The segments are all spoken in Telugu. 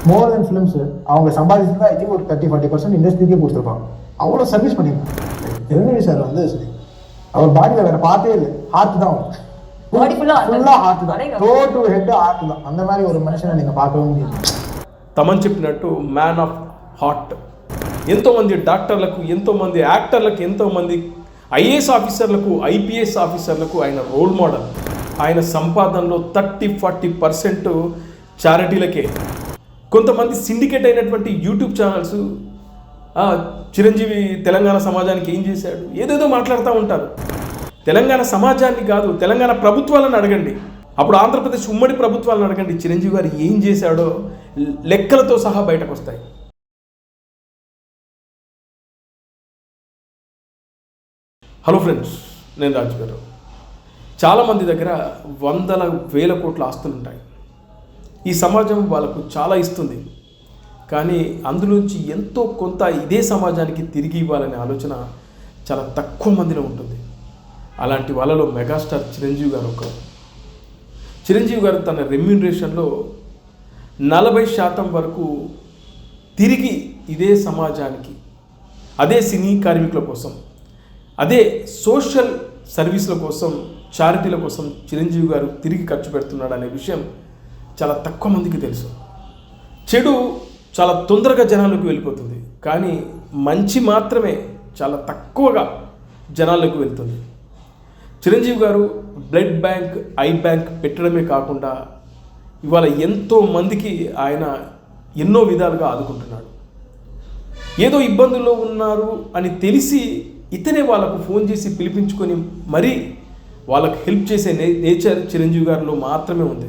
மோர் தென் ஃபிலிம்ஸ் அவங்க சம்பாதிச்சிருந்தா ஐ திங்க் ஒரு 30-40% இண்டஸ்ட்ரிக்கே கொடுத்துருப்பாங்க. அவ்வளோ சர்வீஸ் பண்ணியிருப்பாங்க. சிரஞ்சீவி சார் வந்து அவர் பாடியில் வேற பார்த்தே இல்லை, ஹார்ட் தான் ஃபுல்லாக ஹார்ட் தான், டோ டு ஹெட் ஹார்ட் தான். அந்த மாதிரி ஒரு மனுஷனை நீங்கள் பார்க்கவே முடியாது. తమన్ చెప్పినట్టు మ్యాన్ ఆఫ్ హార్ట్. ఎంతోమంది డాక్టర్లకు, ఎంతోమంది యాక్టర్లకు, ఎంతోమంది ఐఏఎస్ ఆఫీసర్లకు, ఐపీఎస్ ఆఫీసర్లకు ఆయన రోల్ మోడల్. ఆయన సంపాదనలో 30-40% చారిటీలకే. కొంతమంది సిండికేట్ అయినటువంటి యూట్యూబ్ ఛానల్స్ చిరంజీవి తెలంగాణ సమాజానికి ఏం చేశాడు ఏదేదో మాట్లాడుతూ ఉంటారు. తెలంగాణ సమాజాన్ని కాదు, తెలంగాణ ప్రభుత్వాలను అడగండి, అప్పుడు ఆంధ్రప్రదేశ్ ఉమ్మడి ప్రభుత్వాలను అడగండి, చిరంజీవి గారు ఏం చేశాడో లెక్కలతో సహా బయటకు వస్తాయి. హలో ఫ్రెండ్స్, నేను రాజు గారు. చాలామంది దగ్గర వందల వేల కోట్ల ఆస్తులు ఉంటాయి. ఈ సమాజం వాళ్ళకు చాలా ఇస్తుంది, కానీ అందులోంచి ఎంతో కొంత ఇదే సమాజానికి తిరిగి ఇవ్వాలనే ఆలోచన చాలా తక్కువ మందిలో ఉంటుంది. అలాంటి వాళ్ళలో మెగాస్టార్ చిరంజీవి గారు ఒకరు. చిరంజీవి గారు తన రెమ్యూనరేషన్లో 40% వరకు తిరిగి ఇదే సమాజానికి, అదే సినీ కార్మికుల కోసం, అదే సోషల్ సర్వీసుల కోసం, చారిటీల కోసం చిరంజీవి గారు తిరిగి ఖర్చు పెడుతున్నాడు అనే విషయం చాలా తక్కువ మందికి తెలుసు. చెడు చాలా తొందరగా జనాలకు వెళ్ళిపోతుంది, కానీ మంచి మాత్రమే చాలా తక్కువగా జనాలకు వెళ్తుంది. చిరంజీవి గారు బ్లడ్ బ్యాంక్, ఐ బ్యాంక్ పెట్టడమే కాకుండా ఇవాళ ఎంతో మందికి ఆయన ఎన్నో విధాలుగా ఆదుకుంటున్నాడు. ఏదో ఇబ్బందుల్లో ఉన్నారు అని తెలిసి ఇతనే వాళ్ళకు ఫోన్ చేసి పిలిపించుకొని మరీ వాళ్ళకు హెల్ప్ చేసే నేచర్ చిరంజీవి గారిలో మాత్రమే ఉంది.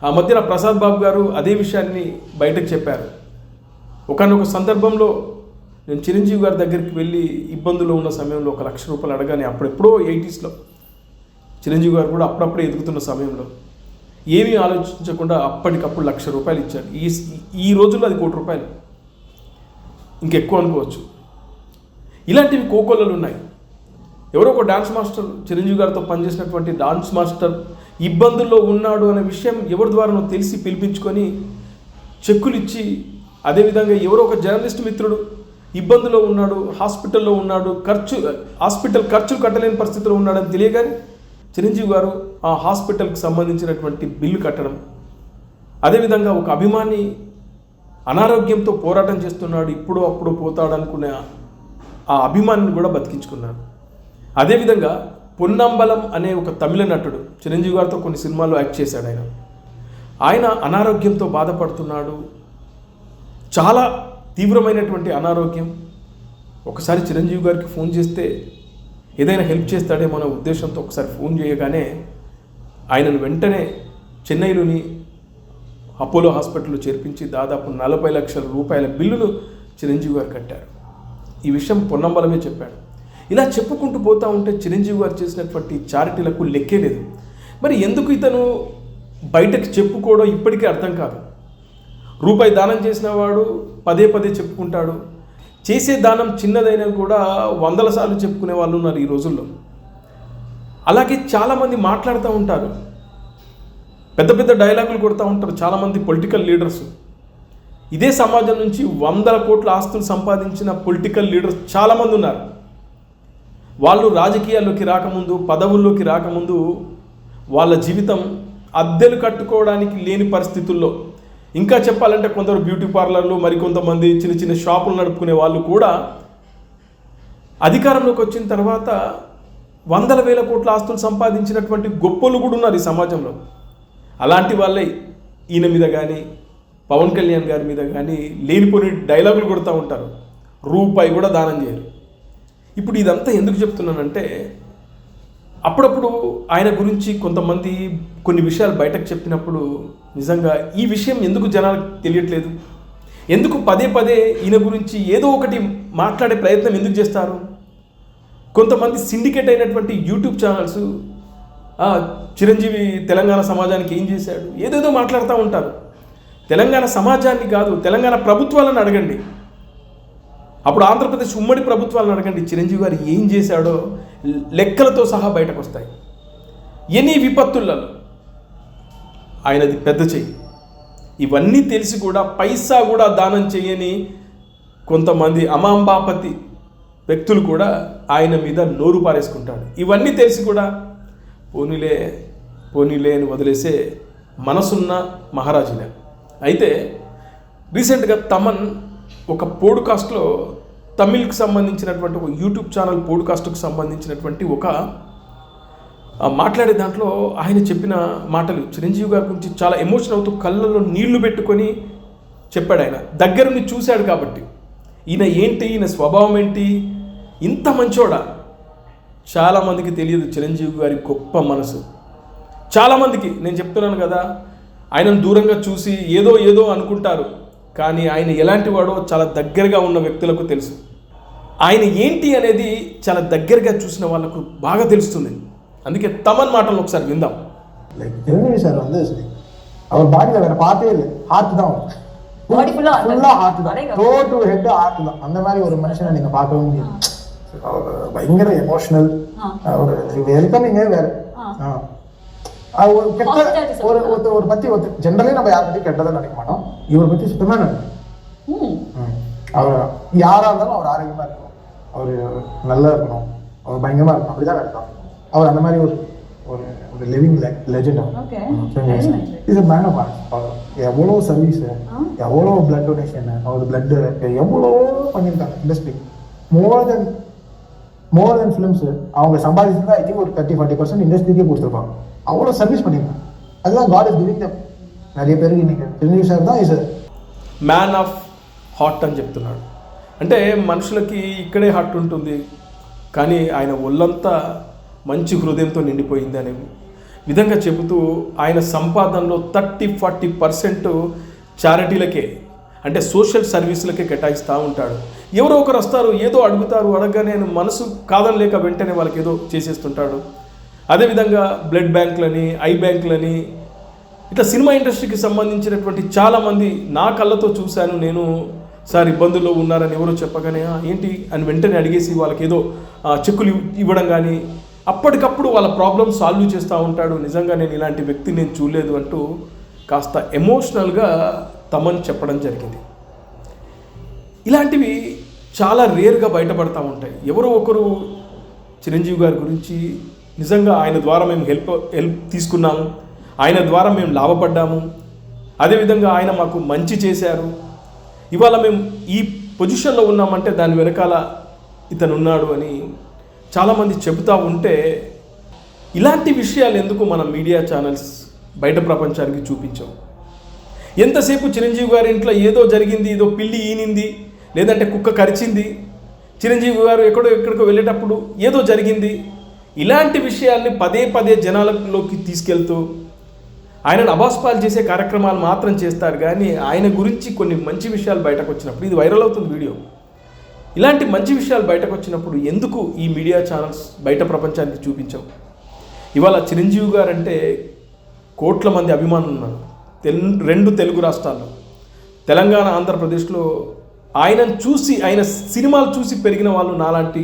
ఆ మధ్యన ప్రసాద్ బాబు గారు అదే విషయాన్ని బయటకు చెప్పారు. ఒకానొక సందర్భంలో నేను చిరంజీవి గారి దగ్గరికి వెళ్ళి ఇబ్బందుల్లో ఉన్న సమయంలో 1 లక్ష రూపాయలు అడగానే, అప్పుడెప్పుడో 80sలో చిరంజీవి గారు కూడా అప్పుడప్పుడే ఎదుగుతున్న సమయంలో ఏమీ ఆలోచించకుండా అప్పటికప్పుడు 1 లక్ష రూపాయలు ఇచ్చారు. ఈ రోజుల్లో అది 1 కోటి రూపాయలు, ఇంకెక్కువ అనుకోవచ్చు. ఇలాంటివి కోకొల్లలు ఉన్నాయి. ఎవరో ఒక డాన్స్ మాస్టర్, చిరంజీవి గారితో పనిచేసినటువంటి డాన్స్ మాస్టర్ ఇబ్బందుల్లో ఉన్నాడు అనే విషయం ఎవరి ద్వారానో తెలిసి పిలిపించుకొని చెక్కులు ఇచ్చి, అదేవిధంగా ఎవరో ఒక జర్నలిస్ట్ మిత్రుడు ఇబ్బందులో ఉన్నాడు, హాస్పిటల్లో ఉన్నాడు, హాస్పిటల్ ఖర్చులు కట్టలేని పరిస్థితిలో ఉన్నాడని తెలియగానే చిరంజీవి గారు ఆ హాస్పిటల్కి సంబంధించినటువంటి బిల్లు కట్టడం, అదేవిధంగా ఒక అభిమాని అనారోగ్యంతో పోరాటం చేస్తున్నాడు, ఇప్పుడు అప్పుడు పోతాడనుకునే ఆ అభిమానిని కూడా బతికించుకున్నాడు. అదేవిధంగా పొన్నంబలం అనే ఒక తమిళ నటుడు చిరంజీవి గారితో కొన్ని సినిమాల్లో యాక్ట్ చేశాడు. ఆయన అనారోగ్యంతో బాధపడుతున్నాడు, చాలా తీవ్రమైనటువంటి అనారోగ్యం. ఒకసారి చిరంజీవి గారికి ఫోన్ చేస్తే ఏదైనా హెల్ప్ చేస్తాడేమో అనే ఉద్దేశంతో ఒకసారి ఫోన్ చేయగానే ఆయనను వెంటనే చెన్నైలోని అపోలో హాస్పిటల్లో చేర్పించి దాదాపు 40 లక్షల రూపాయల బిల్లును చిరంజీవి గారు కట్టారు. ఈ విషయం పొన్నంబలమే చెప్పాడు. ఇలా చెప్పుకుంటూ పోతూ ఉంటే చిరంజీవి గారు చేసినటువంటి చారిటీలకు లెక్కే లేదు. మరి ఎందుకు ఇతను బయటకు చెప్పుకోవడం ఇప్పటికీ అర్థం కాదు. రూపాయి దానం చేసిన వాడు పదే పదే చెప్పుకుంటాడు. చేసే దానం చిన్నదైనా కూడా 100 సార్లు చెప్పుకునే వాళ్ళు ఉన్నారు ఈ రోజుల్లో. అలాగే చాలామంది మాట్లాడుతూ ఉంటారు, పెద్ద పెద్ద డైలాగులు కొడుతూ ఉంటారు చాలామంది పొలిటికల్ లీడర్స్. ఇదే సమాజం నుంచి 100 కోట్ల ఆస్తులు సంపాదించిన పొలిటికల్ లీడర్స్ చాలామంది ఉన్నారు. వాళ్ళు రాజకీయాల్లోకి రాకముందు, పదవుల్లోకి రాకముందు వాళ్ళ జీవితం అద్దెలు కట్టుకోవడానికి లేని పరిస్థితుల్లో, ఇంకా చెప్పాలంటే కొందరు బ్యూటీ పార్లర్లు, మరికొంతమంది చిన్న చిన్న షాపులు నడుపుకునే వాళ్ళు కూడా అధికారంలోకి వచ్చిన తర్వాత 100,000 కోట్ల ఆస్తులు సంపాదించినటువంటి గొప్పలు కూడా ఉన్నారు ఈ సమాజంలో. అలాంటి వాళ్ళే ఈయన మీద కానీ, పవన్ కళ్యాణ్ గారి మీద కానీ లేనిపోని డైలాగులు కొడుతూ ఉంటారు, రూపాయి కూడా దానం చేయరు. ఇప్పుడు ఇదంతా ఎందుకు చెప్తున్నానంటే, అప్పుడప్పుడు ఆయన గురించి కొంతమంది కొన్ని విషయాలు బయటకు చెప్పినప్పుడు నిజంగా ఈ విషయం ఎందుకు జనాలకు తెలియట్లేదు, ఎందుకు పదే పదే ఈయన గురించి ఏదో ఒకటి మాట్లాడే ప్రయత్నం ఎందుకు చేస్తారు? కొంతమంది సిండికేట్ అయినటువంటి యూట్యూబ్ ఛానల్స్ చిరంజీవి తెలంగాణ సమాజానికి ఏం చేశాడు ఏదేదో మాట్లాడుతూ ఉంటారు. తెలంగాణ సమాజాన్ని కాదు, తెలంగాణ ప్రభుత్వాలను అడగండి, అప్పుడు ఆంధ్రప్రదేశ్ ఉమ్మడి ప్రభుత్వాలను అడగండి, చిరంజీవి గారు ఏం చేశాడో లెక్కలతో సహా బయటకు వస్తాయి. ఎన్ని విపత్తులలో ఆయనది పెద్ద చెయ్యి. ఇవన్నీ తెలిసి కూడా పైసా కూడా దానం చేయని కొంతమంది అమాంబాపతి వ్యక్తులు కూడా ఆయన మీద నోరు పారేసుకుంటాడు. ఇవన్నీ తెలిసి కూడా పోనీలే అని వదిలేసే మనసున్న మహారాజులే. అయితే రీసెంట్గా తమన్ ఒక పోడ్కాస్ట్లో తమిళ్కి సంబంధించినటువంటి ఒక యూట్యూబ్ ఛానల్ పోడ్కాస్ట్కు సంబంధించినటువంటి ఒక మాట్లాడే దాంట్లో ఆయన చెప్పిన మాటలు చిరంజీవి గారి గురించి చాలా ఎమోషన్ అవుతూ కళ్ళల్లో నీళ్లు పెట్టుకొని చెప్పాడు. ఆయన దగ్గరుండి చూశాడు కాబట్టి ఈయన ఏంటి, ఈయన స్వభావం ఏంటి, ఇంత మంచోడా. చాలామందికి తెలియదు చిరంజీవి గారి గొప్ప మనసు. చాలామందికి నేను చెప్తున్నాను కదా, ఆయనను దూరంగా చూసి ఏదో అనుకుంటారు, కానీ ఆయన ఎలాంటి వాడో చాలా దగ్గరగా ఉన్న వ్యక్తులకు తెలుసు. ఆయన ఏంటి అనేది చాలా దగ్గరగా చూసిన వాళ్ళకు బాగా తెలుస్తుంది. అందుకే తమన్ మాటలు ఒకసారి விந்தோம். லைக் ஜெமினி சார் வந்து அவர் பாடியில் வேற பார்த்தே இல்லை, ஹார்ட் தான், பாடி ஃபுல்லா ஹார்ட் தான், டோ டு ஹெட் ஹார்ட் தான். அந்த மாதிரி ஒரு மனுஷனை நீங்க பார்க்கவே முடியாது. அவர் பயங்கர எமோஷனல், அவர் வெல்கமிங்கே வேற. ஒரு கெட்ட ஒரு பத்தி ஜென்ரலி நம்ம யாரை பத்தி கெட்டதான் நினைக்க மாட்டோம், இவரை பத்தி சுத்தமா நினைக்கும். அவர் யாரா இருந்தாலும் அவர் ஆரோக்கியமா இருக்கணும், அவர் நல்லா இருக்கணும், அவர் பயங்கரமா இருக்கணும், அப்படிதான் நினைக்கும். அவர் அந்த மாதிரி ஒரு living legend. Is man of art. அவர் எவ்வளோ சர்வீஸ், எவ்வளோ பிளட் டொனேஷன், அவர் பிளட் எவ்வளோ பண்ணியிருக்காங்க இண்டஸ்ட்ரி. மோர் தென் ஃபிலிம்ஸ் அவங்க சம்பாதிச்சிருந்தா ஐ திங்க் ஒரு 30-40% இண்டஸ்ட்ரிக்கே கொடுத்துருப்பாங்க. அவ்வளோ சர்வீஸ் பண்ணியிருக்காங்க. அதுதான் காட் இஸ் கிவிங் தம். நிறைய பேருக்கு இன்னைக்கு చిరంజీవి సార్ தான் ఇస్ మ్యాన్ ఆఫ్ హార్ట్ అని చెప్తున్నాడు. అంటే మనుషులకి ఇక్కడే హార్ట్ ఉంటుంది, కానీ ఆయన ఒళ్ళంతా మంచి హృదయంతో నిండిపోయింది అనే విధంగా చెబుతూ ఆయన సంపాదనలో 30-40% చారిటీలకే, అంటే సోషల్ సర్వీసులకే కేటాయిస్తూ ఉంటాడు. ఎవరో ఒకరు వస్తారు, ఏదో అడుగుతారు, అడగగానే ఆయన మనసు కాదనలేక వెంటనే వాళ్ళకి ఏదో చేసేస్తుంటాడు. అదేవిధంగా బ్లడ్ బ్యాంకులని, ఐ బ్యాంకులని, ఇట్లా సినిమా ఇండస్ట్రీకి సంబంధించినటువంటి చాలామంది నా కళ్ళతో చూశాను నేను. సార్ ఇబ్బందుల్లో ఉన్నారని ఎవరో చెప్పగానే ఏంటి అని వెంటనే అడిగేసి వాళ్ళకి ఏదో చెక్కులు ఇవ్వడం కానీ, అప్పటికప్పుడు వాళ్ళ ప్రాబ్లమ్ సాల్వ్ చేస్తూ ఉంటాడు. నిజంగా నేను ఇలాంటి వ్యక్తిని నేను చూడలేదు అంటూ కాస్త ఎమోషనల్గా తమన్ చెప్పడం జరిగింది. ఇలాంటివి చాలా రేర్గా బయటపడతా ఉంటాయి. ఎవరో ఒకరు చిరంజీవి గారి గురించి నిజంగా ఆయన ద్వారా మేము హెల్ప్ తీసుకున్నాము, ఆయన ద్వారా మేము లాభపడ్డాము, అదేవిధంగా ఆయన మాకు మంచి చేశారు, ఇవాళ మేము ఈ పొజిషన్లో ఉన్నామంటే దాని వెనకాల ఇతను ఉన్నాడు అని చాలామంది చెబుతూ ఉంటే, ఇలాంటి విషయాలు ఎందుకు మన మీడియా ఛానల్స్ బయట ప్రపంచానికి చూపించాం? ఎంతసేపు చిరంజీవి గారి ఇంట్లో ఏదో జరిగింది, ఏదో పిల్లి ఈనింది, లేదంటే కుక్క కరిచింది, చిరంజీవి గారు ఎక్కడికో వెళ్ళేటప్పుడు ఏదో జరిగింది, ఇలాంటి విషయాల్ని పదే జనాలలోకి తీసుకెళ్తూ ఆయనను అబాస్పాలు చేసే కార్యక్రమాలు మాత్రం చేస్తారు. కానీ ఆయన గురించి కొన్ని మంచి విషయాలు బయటకు వచ్చినప్పుడు, ఇది వైరల్ అవుతుంది వీడియో, ఇలాంటి మంచి విషయాలు బయటకు వచ్చినప్పుడు ఎందుకు ఈ మీడియా ఛానల్స్ బయట ప్రపంచానికి చూపించాం? ఇవాళ చిరంజీవి గారు అంటే కోట్ల మంది అభిమానులు ఉన్నారు. 2 తెలుగు రాష్ట్రాల్లో, తెలంగాణ, ఆంధ్రప్రదేశ్లో ఆయనను చూసి, ఆయన సినిమాలు చూసి పెరిగిన వాళ్ళు నాలాంటి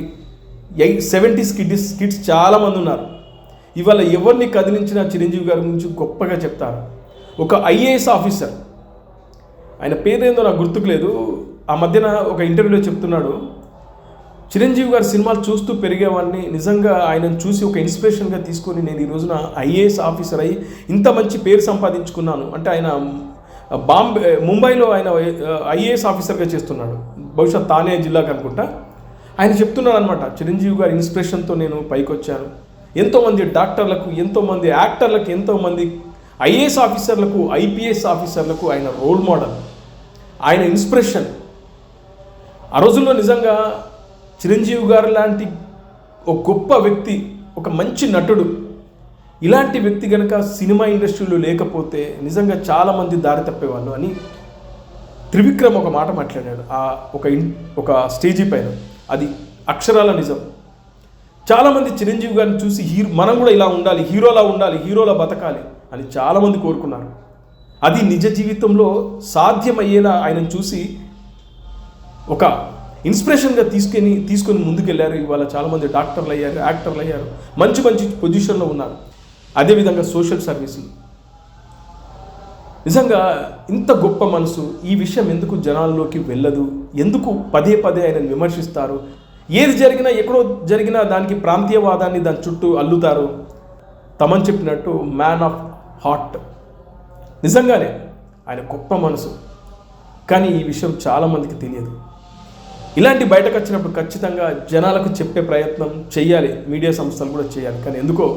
70s కిడ్స్ చాలామంది ఉన్నారు. ఇవాళ ఎవరిని కదిలించినా చిరంజీవి గారి గురించి గొప్పగా చెప్తారు. ఒక ఐఏఎస్ ఆఫీసర్, ఆయన పేరేందో నాకు గుర్తుకు లేదు, ఆ మధ్యన ఒక ఇంటర్వ్యూలో చెప్తున్నాడు, చిరంజీవి గారి సినిమాలు చూస్తూ పెరిగేవాడిని, నిజంగా ఆయనను చూసి ఒక ఇన్స్పిరేషన్గా తీసుకొని నేను ఈ రోజున ఐఏఎస్ ఆఫీసర్ అయ్యి ఇంత మంచి పేరు సంపాదించుకున్నాను. అంటే ఆయన ముంబైలో ఆయన ఐఏఎస్ ఆఫీసర్గా చేస్తున్నాడు, బహుశా తానే జిల్లాకు అనుకుంటా. ఆయన చెప్తున్నాడు అనమాట, చిరంజీవి గారి ఇన్స్పిరేషన్తో నేను పైకి వచ్చాను. ఎంతోమంది డాక్టర్లకు, ఎంతోమంది యాక్టర్లకు, ఎంతోమంది ఐఏఎస్ ఆఫీసర్లకు, ఐపీఎస్ ఆఫీసర్లకు ఆయన రోల్ మోడల్, ఆయన ఇన్స్పిరేషన్. ఆ రోజుల్లో నిజంగా చిరంజీవి గారు లాంటి ఒక గొప్ప వ్యక్తి, ఒక మంచి నటుడు, ఇలాంటి వ్యక్తి కనుక సినిమా ఇండస్ట్రీలో లేకపోతే నిజంగా చాలామంది దారి తప్పేవాళ్ళు అని త్రివిక్రమ్ ఒక మాట మాట్లాడాడు ఒక స్టేజీ పైన. అది అక్షరాల నిజం. చాలామంది చిరంజీవి గారిని చూసి మనం కూడా ఇలా ఉండాలి, హీరోలా ఉండాలి, హీరోలా బతకాలి అని చాలామంది కోరుకున్నారు. అది నిజ జీవితంలో సాధ్యమయ్యేలా ఆయనను చూసి ఒక ఇన్స్పిరేషన్గా తీసుకొని ముందుకెళ్ళారు. ఇవాళ చాలామంది డాక్టర్లు అయ్యారు, యాక్టర్లు అయ్యారు, మంచి పొజిషన్లో ఉన్నారు. అదేవిధంగా సోషల్ సర్వీసులు, నిజంగా ఇంత గొప్ప మనసు, ఈ విషయం ఎందుకు జనాల్లోకి వెళ్ళదు, ఎందుకు పదే పదే ఆయనను విమర్శిస్తారు, ఏది జరిగినా ఎక్కడో జరిగినా దానికి ప్రాంతీయవాదాన్ని దాని చుట్టూ అల్లుతారు. తమన్ చెప్పినట్టు మ్యాన్ ఆఫ్ హార్ట్, నిజంగానే ఆయన గొప్ప మనసు. కానీ ఈ విషయం చాలామందికి తెలియదు. ఇలాంటి బయటకు వచ్చినప్పుడు ఖచ్చితంగా జనాలకు చెప్పే ప్రయత్నం చేయాలి, మీడియా సంస్థలు కూడా చేయాలి. కానీ ఎందుకో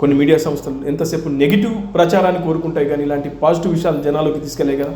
కొన్ని మీడియా సంస్థలు ఎంతసేపు నెగిటివ్ ప్రచారాన్ని కోరుకుంటాయి, కానీ ఇలాంటి పాజిటివ్ విషయాలు జనాలకు తీసుకెళ్ళే కదా.